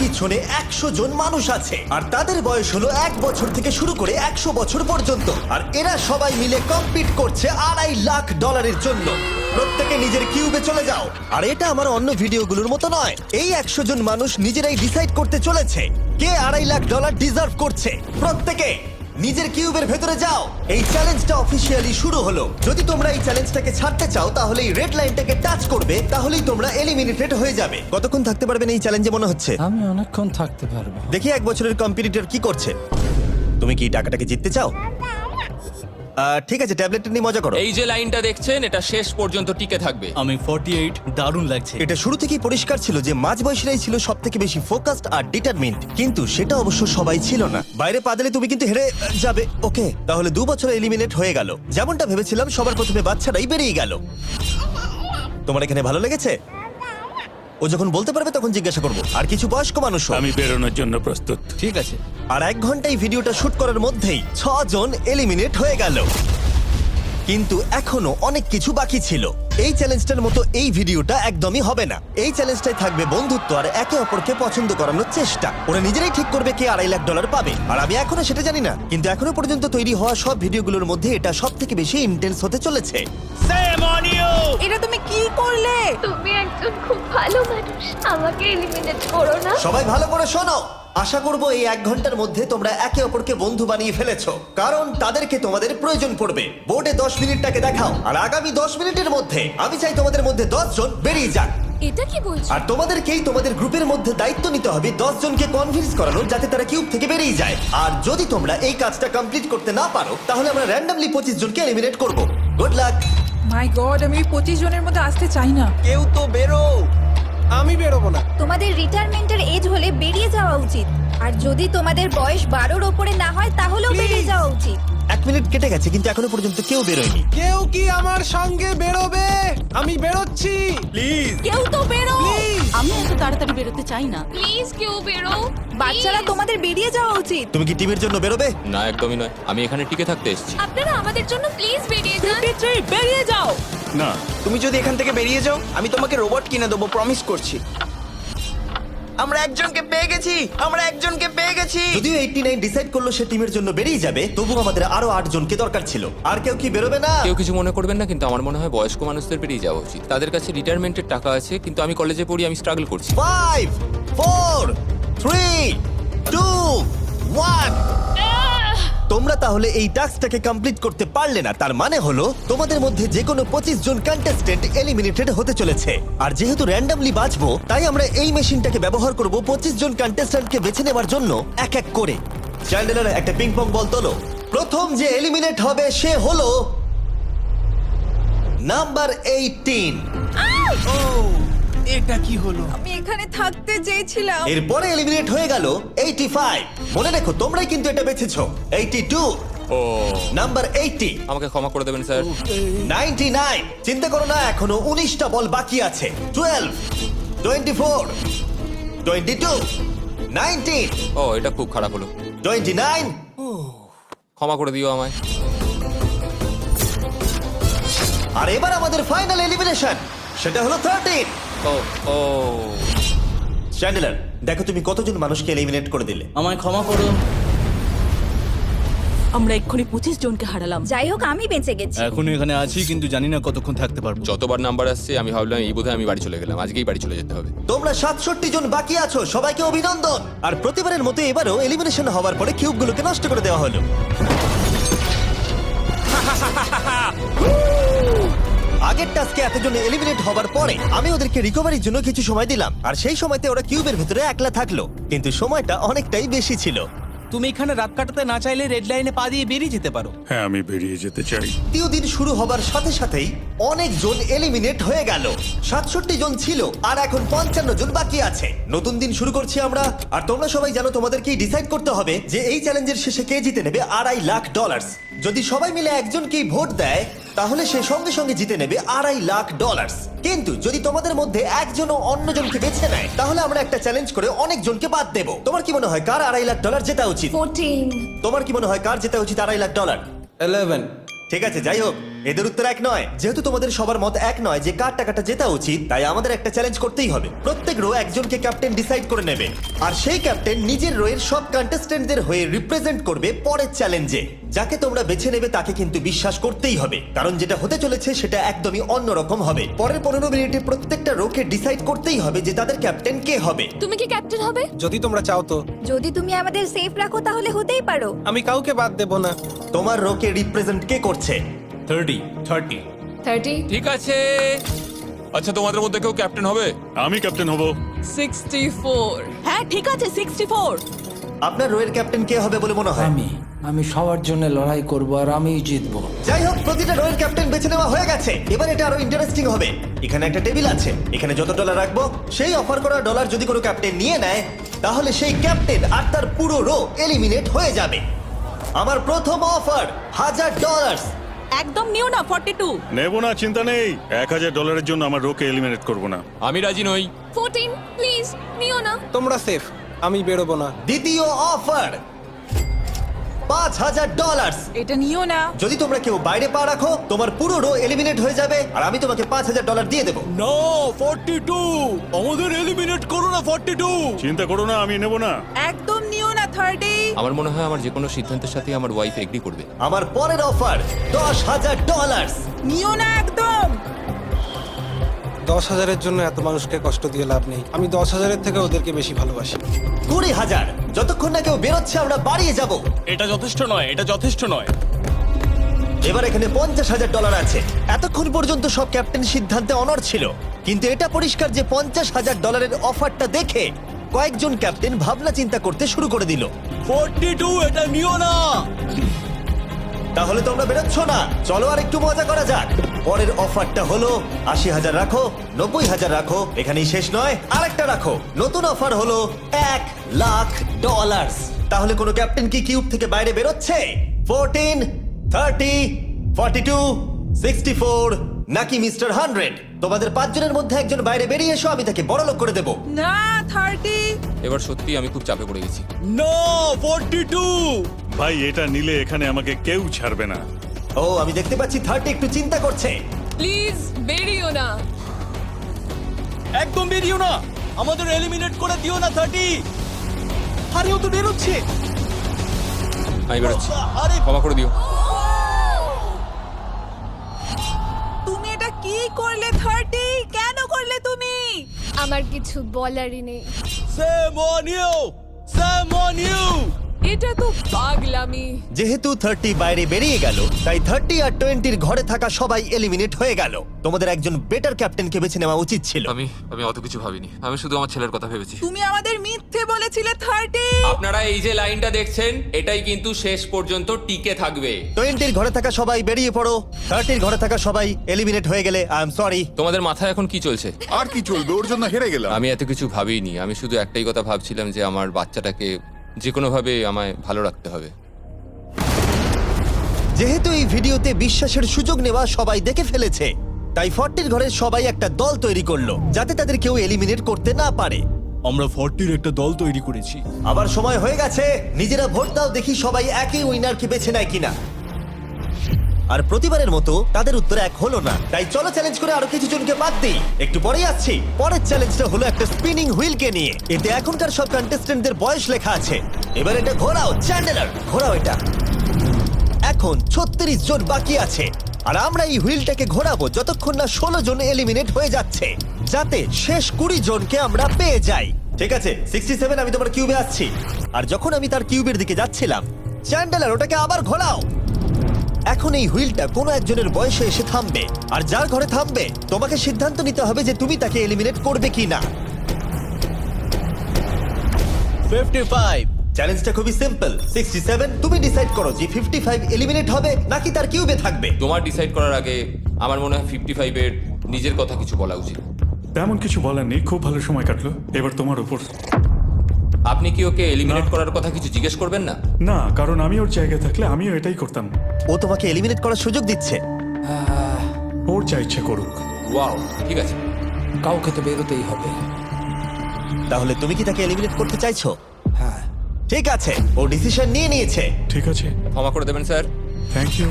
পিছনে 100 জন মানুষ আছে আর তাদের বয়স হলো 1 বছর থেকে শুরু করে 100 বছর পর্যন্ত। আর এরা সবাই মিলে কম্পিট করছে $2.5 লাখ জন্য। প্রত্যেকে নিজের কিউবে চলে যাও। আর এটা আমার অন্য ভিডিওগুলোর মতো নয়, এই 100 জন মানুষ নিজেরাই ডিসাইড করতে চলেছে কে $2.5 লাখ ডিজার্ভ করছে। প্রত্যেকে নিজের কিউবের ভেতরে যাও। এই চ্যালেঞ্জটা অফিসিয়ালি শুরু হলো। যদি তোমরা এই চ্যালেঞ্জটাকে ছাড়তে চাও তাহলে এই রেড লাইনটাকে টাচ করবে, তাহলেই তোমরা এলিমিনেটেড হয়ে যাবে। কতক্ষণ থাকতে পারবেন এই চ্যালেঞ্জে মনে হচ্ছে? আমি অনেকক্ষণ থাকতে পারবো। দেখি 1 বছরের কম্পিটিটর কি করছে। তুমি কি টাকাটাকে জিততে চাও? ঠিক আছে, ট্যাবলেটটা নিয়ে মজা করো। এই যে লাইনটা দেখছেন এটা শেষ পর্যন্ত টিকে থাকবে। আমি 48, দারুণ লাগছে। এটা শুরু থেকেই পরিষ্কার ছিল যে মাঝবয়সীরাই ছিল সব থেকে বেশি ফোকাসড আর ডিটারমিন্ড, কিন্তু সেটা অবশ্য সবাই ছিল না। বাইরে পা দিলে তুমি কিন্তু হেরে যাবে। ওকে, তাহলে 2 বছর এলিমিনেট হয়ে গেল। যেমনটা ভেবেছিলাম, সবার প্রথমে বাচ্চারাই বেরিয়ে গেল। তোমার এখানে ভালো লেগেছে? ও যখন বলতে পারবে তখন জিজ্ঞাসা করবো। আর কিছু বয়স্ক মানুষ। আমি বেরোনোর জন্য প্রস্তুত। ঠিক আছে। আর 1 ঘন্টায় ভিডিওটা শুট করার মধ্যেই 6 জন এলিমিনেট হয়ে গেল। কিন্তু এখনো অনেক কিছু বাকি ছিল। এই চ্যালেঞ্জটার মতো এই ভিডিওটা একদমই হবে না। এই চ্যালেঞ্জটাই থাকবে বন্ধুত্ব আর একে অপরকে পছন্দ করানোর চেষ্টা। ওরা নিজেরাই ঠিক করবে কে $2.5 লাখ পাবে। আর আমি এখনো সেটা জানি না, কিন্তু এখনো পর্যন্ত তৈরি হওয়া সব ভিডিওগুলোর মধ্যে এটা সব থেকে বেশি ইন্টেন্স হতে চলেছে। এটা তুমি কি করলে? তুমি একজন খুব ভালো মানুষ, আমাকে এলিমিনেট করো না। সবাই ভালো করে শোনো। আশা করব এই 1 ঘন্টার মধ্যে তোমরা একে অপরকে বন্ধু বানিয়ে ফেলেছো, কারণ তাদেরকে তোমাদের প্রয়োজন পড়বে। বোর্ডে 10 মিনিটটাকে দেখাও, আর আগামী 10 মিনিটের মধ্যে আমি চাই তোমাদের মধ্যে 10 জন বেরিয়ে যাক। এটা কি বলছো? আর তোমাদেরকেই তোমাদের গ্রুপের মধ্যে দায়িত্ব নিতে হবে 10 জনকে কনভিন্স করানোর, যাতে তারা কিউব থেকে বেরিয়ে যায়। আর যদি তোমরা এই কাজটা কমপ্লিট করতে না পারো তাহলে আমরা র্যান্ডমলি 25 জনকে এলিমিনেট করব। Good luck. মাই গড, আমি 25 জনের মধ্যে আসতে চাই না। কেউ তো বেরো। আমি বেরোবো না। তোমাদের রিটায়ারমেন্টের এজ হলে বেরিয়ে যাওয়া উচিত। আর যদি তোমাদের বয়স 12-র ওপরে না হয় তাহলেও বেরিয়ে যাওয়া উচিত। 1 মিনিট কেটে গেছে কিন্তু এখনো পর্যন্ত কেউ বেরোয়নি। কেউ কি আমার সঙ্গে বেরোবে? আমি বেরোচ্ছি। প্লিজ। কেউ তো বেরো। আমি এত তাড়াতাড়ি বেরোতে চাই না। প্লিজ কেউ বেরো। বাচ্চারা, তোমাদের বেরিয়ে যাওয়া উচিত। তুমি কি টিমের জন্য বেরোবে? না, একদমই নয়। আমি এখানে টিকে থাকতে এসেছি। আপনারা আমাদের জন্য প্লিজ বেরিয়ে যান। 53, বেরিয়ে যাও। না, তুমি যদি এখান থেকে বেরিয়ে যাও আমি তোমাকে রোবট কিনে দেবো, প্রমিস করছি। আমরা একজনকে পেয়ে গেছি। যদিও 89 ডিসাইড করলো সে টিমের জন্য বেরিয়ে যাবে, তবু আমাদের আরো 8 জনকে দরকার ছিল। আর কেউ কি বেরোবে না? কেউ কিছু মনে করবেন না, কিন্তু আমার মনে হয় বয়স্ক মানুষদের বেরিয়ে যাওয়া উচিত। তাদের কাছে রিটায়ারমেন্টের টাকা আছে, কিন্তু আমি কলেজে পড়ি, আমি স্ট্রাগল করছি। 5 4 3 2 1। তোমরা তাহলে এই টাস্কটাকে কমপ্লিট করতে পারলে না, তার মানে হলো তোমাদের মধ্যে যে কোনো 25 জন কন্টেস্টেন্ট এলিমিনেটেড হতে চলেছে। আর যেহেতু র্যান্ডমলি বাঁচবো, তাই আমরা এই মেশিনটাকে ব্যবহার করব 25 জন কন্টেস্টেন্টকে বেছে নেওয়ার জন্য এক এক করে। চ্যান্ডেলার, একটা পিং পং বল তোলো। প্রথম যে এলিমিনেট হবে সে হলো নাম্বার 18। এটা কি হলো? আমি এখানে থাকতে চেয়েছিলাম। এরপরে এলিমিনেট হয়ে গেল 85। মনে রেখো তোমরাই কিন্তু এটা বেছেছো। 82, ও, নাম্বার 80, আমাকে ক্ষমা করে দেবেন স্যার। 99। চিন্তা করো না, এখনো 19টা বল বাকি আছে। 12, 24, 22, 19, ও, এটা খুব খারাপ হলো। 29। ক্ষমা করে দিও আমায়। আর এবার আমাদের ফাইনাল এলিমিনেশন, সেটা হলো 13। ও ও, চ্যান্ডেলার, দেখো তুমি কতজন মানুষকে এলিমিনেট করে দিলে। আমায় ক্ষমা করো। আমরা এক্ষুনি 25 জনকে হারালাম। যাই হোক, আমি বেঁচে গেছি। এখনো এখানে আছি, কিন্তু জানি না কতক্ষণ থাকতে পারবো। যতবার নাম্বার আসছে আমি ভাবলাম এই বোধহয় আমি বাড়ি চলে গেলাম, আজকেই বাড়ি চলে যেতে হবে। তোমরা 67 জন বাকি আছো, সবাইকে অভিনন্দন। আর প্রতিবারের মতো এবারও এলিমিনেশন হওয়ার পরে কিউবগুলোকে নষ্ট করে দেওয়া হলো। আগের টাস্কে এতজন এলিমিনেট হবার পরে আমি ওদেরকে রিকভারির জন্য কিছু সময় দিলাম, আর সেই সময়তে ওরা কিউবের ভিতরে একলা থাকলো, কিন্তু সময়টা অনেকটাই বেশি ছিল। তুমি এখানে রাত কাটাতে না চাইলে রেড লাইনে পা দিয়ে বেরিয়ে যেতে পারো। হ্যাঁ, আমি বেরিয়ে যেতে চাই। দ্বিতীয় দিন শুরু হবার সাথে সাথেই অনেকজন এলিমিনেট হয়ে গেল। 67 জন ছিল, আর এখন 55 জন বাকি আছে। নতুন দিন শুরু করছি আমরা, আর তোমরা সবাই জানো তোমাদেরকেই ডিসাইড করতে হবে যে এই চ্যালেঞ্জের শেষে কে জিতে নেবে $2.5 লাখ। যদি সবাই মিলে একজনকেই ভোট দেয় তাহলে সে সঙ্গে সঙ্গে জিতে নেবে $2.5 লাখ। কিন্তু যদি তোমাদের মধ্যে একজনও অন্যজনকে বেছে নেয় তাহলে আমরা একটা চ্যালেঞ্জ করে অনেকজনকে বাদ দেব। তোমার কি মনে হয় কার $2.5 লাখ জেতা উচিত? 14। তোমার কি মনে হয় কার জেতা উচিত $2.5 লাখ? 11। ঠিক আছে, যাই হোক, এদের উত্তর এক নয়। যেহেতু তোমাদের সবার মত এক নয় যে কার টাকাটা জেতা উচিত, তাই আমাদের একটা চ্যালেঞ্জ করতেই হবে। প্রত্যেক রো একজনকে ক্যাপ্টেন ডিসাইড করে নেবে, আর সেই ক্যাপ্টেন নিজের রোয়ের সব কন্টেস্টেন্টদের হয়ে রিপ্রেজেন্ট করবে পরের চ্যালেঞ্জে। যাকে তোমরা বেছে নেবে তাকে কিন্তু বিশ্বাস করতেই হবে, কারণ যেটা হতে চলেছে সেটা একদমই অন্যরকম হবে। পরের 15 মিনিটে প্রত্যেকটা রোকে ডিসাইড করতেই হবে যে তাদের ক্যাপ্টেন কে হবে। তুমি কি ক্যাপ্টেন হবে? যদি তোমরা চাও তো। যদি তুমি আমাদের সেফ রাখো তাহলে হতেই পারো। আমি কাউকে বাদ দেব না। তোমার রোকে রিপ্রেজেন্ট কে করছে? 30 ঠিক আছে। আচ্ছা, তোমাদের মধ্যে কেউ ক্যাপ্টেন হবে? আমি ক্যাপ্টেন হব। 64 হ্যাঁ ঠিক আছে 64। আপনার রোয়ের ক্যাপ্টেন কে হবে বলে মনে হয়? আমি সবার জন্য লড়াই করব আর আমিই জিতবো। যাই হোক, প্রতিটা রোয়ের ক্যাপ্টেন বেছে নেওয়া হয়ে গেছে। এবার এটা আরো ইন্টারেস্টিং হবে। এখানে একটা টেবিল আছে, এখানে যত ডলার রাখবো সেই অফার করা ডলার যদি কোনো ক্যাপ্টেন নিয়ে নেয়, তাহলে সেই ক্যাপ্টেন আর তার পুরো রো এলিমিনেট হয়ে যাবে। আমার প্রথম অফার $1000। একদম নিও না 42। নেব না, চিন্তা নেই। $1000 জন্য আমার রোকে এলিমিনেট করব না। আমি রাজি নই। 14 প্লিজ নিও না। তোমরা সেফ, আমি বেরোবো না। দ্বিতীয় অফার $5000। এটা নিও না। যদি তোমরা কেউ বাইরে পা রাখো, তোমার পুরো রো এলিমিনেট হয়ে যাবে, আর আমি তোমাকে $5000 দিয়ে দেবো। নো 42, আমাদের এলিমিনেট করো না 42। চিন্তা করো না, আমি নেব না। একদম নিও না 30। আমার মনে হয় আমার যে কোনো সিদ্ধান্তের সাথে আমার ওয়াইফ এগ্রি করবে। আমার পরের অফার $10000। নিও না একদম। 10,000-এর জন্য এত মানুষকে কষ্ট দিয়ে লাভ নেই। আমি 10,000-এর থেকে ওদেরকে বেশি ভালোবাসি। 20,000। যতক্ষণ না কেউ বেরোচ্ছে আমরা বাড়িয়ে যাব। এটা যথেষ্ট নয়, এটা যথেষ্ট নয়। এবার এখানে $50,000 আছে। এতক্ষণ পর্যন্ত সব ক্যাপ্টেন সিদ্ধান্তে অনড় ছিল, কিন্তু এটা পরিষ্কার যে $50,000-এর অফারটা দেখে কয়েকজন ক্যাপ্টেন ভাবনা চিন্তা করতে শুরু করে দিল। 42, এটা নিও না। তাহলে তোমরা বেরোচ্ছ না? চলো আর একটু মজা করা যাক। পরের অফারটা হলো 80,000 রাখো, 90,000 রাখো, এখানেই শেষ নয়, আরেকটা রাখো। নতুন অফার হলো $1,00,000। তাহলে কোনো ক্যাপ্টেন কি কিউব থেকে বাইরে বেরোচ্ছে? 14, 30, 42, 64 নাকি মিস্টার 100? তোমাদের 5 জনের মধ্যে একজন বাইরে বেরিয়ে এসো, আমি তাকে বড়লোক করে দেবো। না 30। এবার সত্যি আমি খুব চাপে পড়ে গেছি। নো 42। ভাই, এটা নিলে এখানে আমাকে কেউ ছাড়বে না। ও, আমি দেখতে পাচ্ছি 30 একটু চিন্তা করছে। প্লিজ বেরিও না। একদম বেরিও না, আমাদের এলিমিনেট করে দিও না 30। আরে ও তো বেরোচ্ছে। আমি বেরোচ্ছি, আরে ক্ষমা করে দিও। তুমি এটা কি করলে 30? কেন করলে তুমি? আমার কিছু বলারই নেই। Same on you, same on you. এটা তো পাগলামি। যেহেতু 30 বাইরে বেরিয়ে গেল, তাই 30 আর 20-র ঘরে থাকা সবাই এলিমিনেট হয়ে গেল। তোমাদের একজন বেটার ক্যাপ্টেনকে বেছে নেওয়া উচিত ছিল। আমি অত কিছু ভাবিনি, আমি শুধু আমার ছেলের কথা ভেবেছি। তুমি আমাদের মিথ্যে বলেছিলে 30। আপনারা এই যে লাইনটা দেখছেন, এটাই কিন্তু শেষ পর্যন্ত টিকে থাকবে। 20-র ঘরে থাকা সবাই বেরিয়ে পড়ো। 30-র ঘরে থাকা সবাই এলিমিনেট হয়ে গেলে আই এম সরি। তোমাদের মাথায় এখন কি চলছে? আর কি চলবে, ওর জন্য হেরে গেলাম। আমি এত কিছু ভাবিনি, আমি শুধু একটাই কথা ভাবছিলাম যে আমার বাচ্চাটাকে যে কোনোভাবে আমায় ভালো রাখতে হবে। যেহেতু এই ভিডিওতে বিশ্বাসের সুযোগ নেওয়া সবাই দেখে ফেলেছে, তাই 40-র ঘরের সবাই একটা দল তৈরি করলো যাতে তাদের কেউ এলিমিনেট করতে না পারে। আমরা 40-র একটা দল তৈরি করেছি। আবার সময় হয়ে গেছে, নিজেরা ভোট দাও, দেখি সবাই একই উইনারকে বেছে নেয় কিনা। আর প্রতিবারের মতো তাদের উত্তর এক হলো না, তাই চলো চ্যালেঞ্জ করে আরো কিছু জনকে বাদ দিই। একটু পরেই আসছি। পরের চ্যালেঞ্জটা হলো একটা স্পিনিং হুইলকে নিয়ে। এতে এখনকার সব কন্টেস্টেন্টদের বয়স লেখা আছে। এবার এটা ঘোরাও, চ্যান্ডেলার ঘোরাও এটা। এখন 36 জন বাকি আছে, আর আমরা এই হুইলটাকে ঘোরাবো যতক্ষণ না 16 জন এলিমিনেট হয়ে যাচ্ছে, যাতে শেষ 20 জনকে আমরা পেয়ে যাই। ঠিক আছে 67, আমি তোমার কিউবে আসছি। আর যখন আমি তার কিউবের দিকে যাচ্ছিলাম, চ্যান্ডেলার ওটাকে আবার ঘোরাও। এখন এই হুইলটা কোনো একজনের বয়সে এসে থামবে, আর যার ঘরে থামবে তোমাকে সিদ্ধান্ত নিতে হবে যে তুমি তাকে এলিমিনেট করবে কিনা। 55। চ্যালেঞ্জটা খুবই সিম্পল। 67, তুমি ডিসাইড করো যে 55 এলিমিনেট হবে নাকি তার কিউবে থাকবে। তোমার ডিসাইড করার আগে আমার মনে হয় 55-এর নিজের কথা কিছু বলা উচিত। তেমন কিছু বলার নেই, খুব ভালো সময় কাটলো। এবার তোমার উপর। আপনি কি ওকে এলিমিনেট করার কথা কিছু জিজ্ঞেস করবেন না? না, কারণ আমি ওর জায়গায় থাকলে আমিও এটাই করতাম। ও তোমাকে এলিমিনেট করার সুযোগ দিচ্ছে। ওর যা ইচ্ছে করুক। ওয়াও, ঠিক আছে। কাউকে তো বেরোতেই হবে। তাহলে তুমি কি তাকে এলিমিনেট করতে চাইছো? হ্যাঁ। ঠিক আছে, ও ডিসিশন নিয়ে নিয়েছে। ঠিক আছে, ক্ষমা করে দেবেন স্যার। Thank you.